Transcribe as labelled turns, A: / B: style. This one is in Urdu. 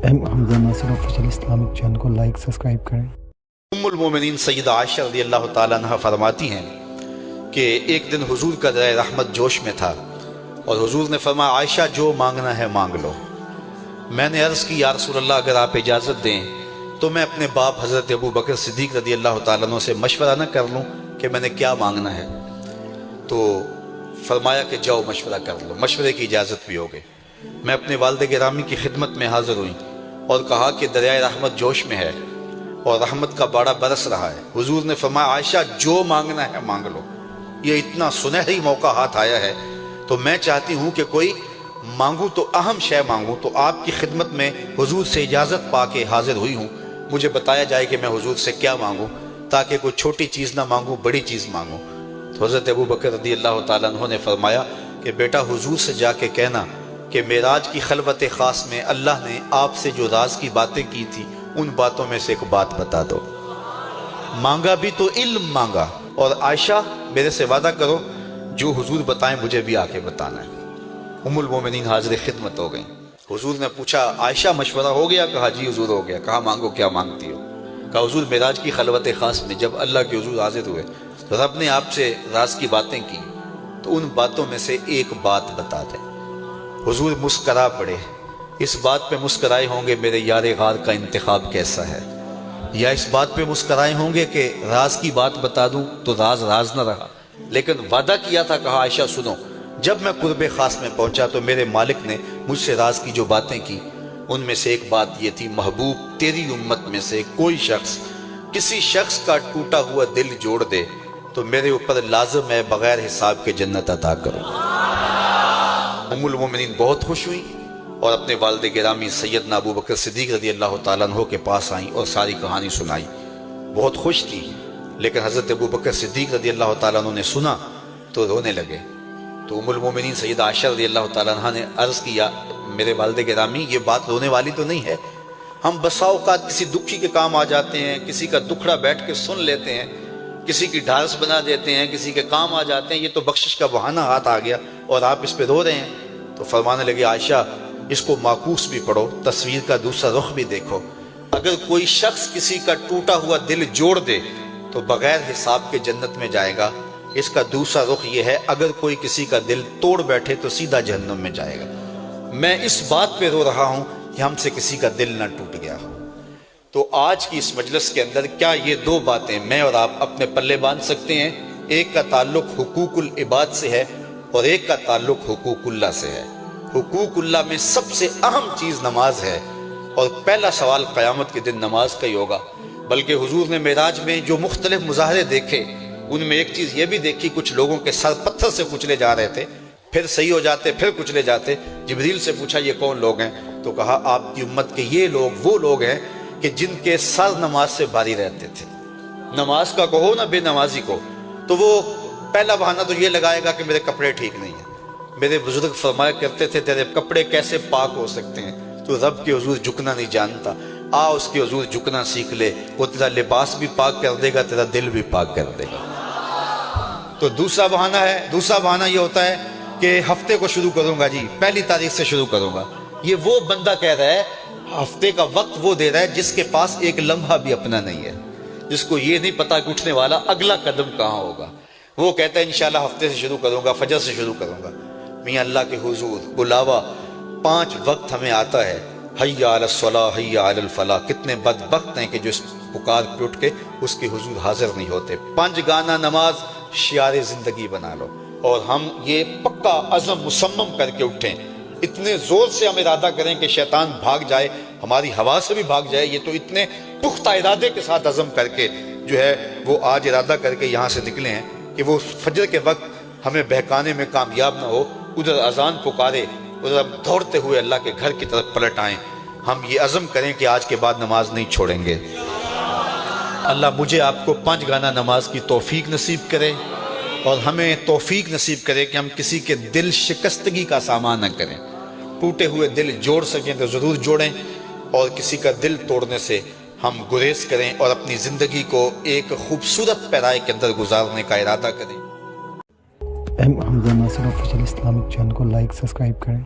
A: حمزہ ناصر آفیشیل اسلامک چینل کو لائک سبسکرائب کریں۔
B: ام المومنین سیدہ عائشہ رضی اللہ تعالیٰ عنہ فرماتی ہیں کہ ایک دن حضور کا دریا رحمت جوش میں تھا اور حضور نے فرمایا عائشہ جو مانگنا ہے مانگ لو۔ میں نے عرض کی یا رسول اللہ اگر آپ اجازت دیں تو میں اپنے باپ حضرت ابو بکر صدیق رضی اللہ تعالیٰ عنہ سے مشورہ نہ کر لوں کہ میں نے کیا مانگنا ہے؟ تو فرمایا کہ جاؤ مشورہ کر لو، مشورے کی اجازت بھی ہو گئی۔ میں اپنے والد گرامی کی خدمت میں حاضر ہوئی اور کہا کہ دریائے رحمت جوش میں ہے اور رحمت کا باڑا برس رہا ہے۔ حضور نے فرمایا عائشہ جو مانگنا ہے مانگ لو، یہ اتنا سنہری موقع ہاتھ آیا ہے تو میں چاہتی ہوں کہ کوئی مانگوں تو اہم شے مانگوں، تو آپ کی خدمت میں حضور سے اجازت پا کے حاضر ہوئی ہوں، مجھے بتایا جائے کہ میں حضور سے کیا مانگوں تاکہ کوئی چھوٹی چیز نہ مانگوں، بڑی چیز مانگوں۔ تو حضرت ابو بکر رضی اللہ تعالیٰ عنہ نے فرمایا کہ بیٹا حضور سے جا کے کہنا کہ معراج کی خلوت خاص میں اللہ نے آپ سے جو راز کی باتیں کی تھی ان باتوں میں سے ایک بات بتا دو۔ مانگا بھی تو علم مانگا، اور عائشہ میرے سے وعدہ کرو جو حضور بتائیں مجھے بھی آ کے بتانا ہے۔ ام المومنین حاضر خدمت ہو گئیں۔ حضور نے پوچھا عائشہ مشورہ ہو گیا؟ کہا جی حضور ہو گیا۔ کہا مانگو کیا مانگتی ہو؟ کہا حضور معراج کی خلوت خاص میں جب اللہ کے حضور حاضر ہوئے تو رب نے آپ سے راز کی باتیں کی تو ان باتوں میں سے ایک بات بتا دیں۔ حضور مسکرا پڑے۔ اس بات پہ مسکرائے ہوں گے میرے یار غار کا انتخاب کیسا ہے، یا اس بات پہ مسکرائے ہوں گے کہ راز کی بات بتا دوں تو راز راز نہ رہا، لیکن وعدہ کیا تھا۔ کہا عائشہ سنو، جب میں قرب خاص میں پہنچا تو میرے مالک نے مجھ سے راز کی جو باتیں کی ان میں سے ایک بات یہ تھی، محبوب تیری امت میں سے کوئی شخص کسی شخص کا ٹوٹا ہوا دل جوڑ دے تو میرے اوپر لازم ہے بغیر حساب کے جنت عطا کرو۔ ام المومنین بہت خوش ہوئی اور اپنے والد گرامی سیدنا ابو بکر صدیق رضی اللہ تعالیٰ عنہ کے پاس آئیں اور ساری کہانی سنائی۔ بہت خوش تھی، لیکن حضرت ابو بکر صدیق رضی اللہ تعالیٰ عنہ نے سنا تو رونے لگے۔ تو ام المومنین سیدہ عائشہ رضی اللہ تعالیٰ عنہ نے عرض کیا میرے والد گرامی یہ بات رونے والی تو نہیں ہے، ہم بسا اوقات کسی دکھی کے کام آ جاتے ہیں، کسی کا دکھڑا بیٹھ کے سن لیتے ہیں، کسی کی ڈھارس بنا دیتے ہیں، کسی کے کام آ جاتے ہیں، یہ تو بخشش کا بہانہ ہاتھ آ گیا اور آپ اس پہ رو رہے ہیں۔ تو فرمانے لگے عائشہ اس کو معکوس بھی پڑھو، تصویر کا دوسرا رخ بھی دیکھو۔ اگر کوئی شخص کسی کا ٹوٹا ہوا دل جوڑ دے تو بغیر حساب کے جنت میں جائے گا، اس کا دوسرا رخ یہ ہے اگر کوئی کسی کا دل توڑ بیٹھے تو سیدھا جہنم میں جائے گا۔ میں اس بات پہ رو رہا ہوں کہ ہم سے کسی کا دل نہ ٹوٹ گیا ہو۔ تو آج کی اس مجلس کے اندر کیا یہ دو باتیں میں اور آپ اپنے پلے باندھ سکتے ہیں؟ ایک کا تعلق حقوق العباد سے ہے اور ایک کا تعلق حقوق اللہ سے ہے۔ حقوق اللہ میں سب سے اہم چیز نماز ہے، اور پہلا سوال قیامت کے دن نماز کا ہی ہوگا۔ بلکہ حضور نے معراج میں جو مختلف مظاہرے دیکھے ان میں ایک چیز یہ بھی دیکھی، کچھ لوگوں کے سر پتھر سے کچلے جا رہے تھے، پھر صحیح ہو جاتے پھر کچلے جاتے۔ جبریل سے پوچھا یہ کون لوگ ہیں؟ تو کہا آپ کی امت کے یہ لوگ وہ لوگ ہیں کہ جن کے سر نماز سے بھاری رہتے تھے۔ نماز کا کہو نہ بے نمازی کو، تو وہ پہلا بہانہ تو یہ لگائے گا کہ میرے کپڑے ٹھیک نہیں ہیں۔ میرے بزرگ فرمایا کرتے تھے تیرے کپڑے کیسے پاک ہو سکتے ہیں؟ تو رب کے حضور جھکنا نہیں جانتا، آ اس کے حضور جھکنا سیکھ لے، وہ تیرا لباس بھی پاک کر دے گا، تیرا دل بھی پاک کر دے گا۔ تو دوسرا بہانہ یہ ہوتا ہے کہ ہفتے کو شروع کروں گا جی، پہلی تاریخ سے شروع کروں گا۔ یہ وہ بندہ کہہ رہا ہے، ہفتے کا وقت وہ دے رہا ہے جس کے پاس ایک لمحہ بھی اپنا نہیں ہے، جس کو یہ نہیں پتا کہ اٹھنے والا اگلا قدم کہاں ہوگا۔ وہ کہتا ہے انشاءاللہ ہفتے سے شروع کروں گا، فجر سے شروع کروں گا۔ میاں اللہ کے حضور بلاوا 5 وقت ہمیں آتا ہے، حی علی الصلاۃ حی علی الفلاح۔ کتنے بدبخت ہیں کہ جو اس پکار پہ اٹھ کے اس کے حضور حاضر نہیں ہوتے۔ 5 گانا نماز شعار زندگی بنا لو، اور ہم یہ پکا عزم مصمم کر کے اٹھیں، اتنے زور سے ہم ارادہ کریں کہ شیطان بھاگ جائے، ہماری ہوا سے بھی بھاگ جائے۔ یہ تو اتنے پختہ ارادے کے ساتھ عزم کر کے جو ہے وہ آج ارادہ کر کے یہاں سے نکلے ہیں کہ وہ فجر کے وقت ہمیں بہکانے میں کامیاب نہ ہو، ادھر اذان پکارے ادھر ہم دوڑتے ہوئے اللہ کے گھر کی طرف پلٹ آئیں۔ ہم یہ عزم کریں کہ آج کے بعد نماز نہیں چھوڑیں گے۔ اللہ مجھے آپ کو 5 گانا نماز کی توفیق نصیب کرے، اور ہمیں توفیق نصیب کرے کہ ہم کسی کے دل شکستگی کا سامان نہ کریں۔ ٹوٹے ہوئے دل جوڑ سکیں تو ضرور جوڑیں، اور کسی کا دل توڑنے سے ہم گریز کریں اور اپنی زندگی کو ایک خوبصورت پیرائے کے اندر گزارنے کا ارادہ کریں۔
A: حمزہ ناصر آفیشیل اسلامک چینل کو لائک سبسکرائب کریں۔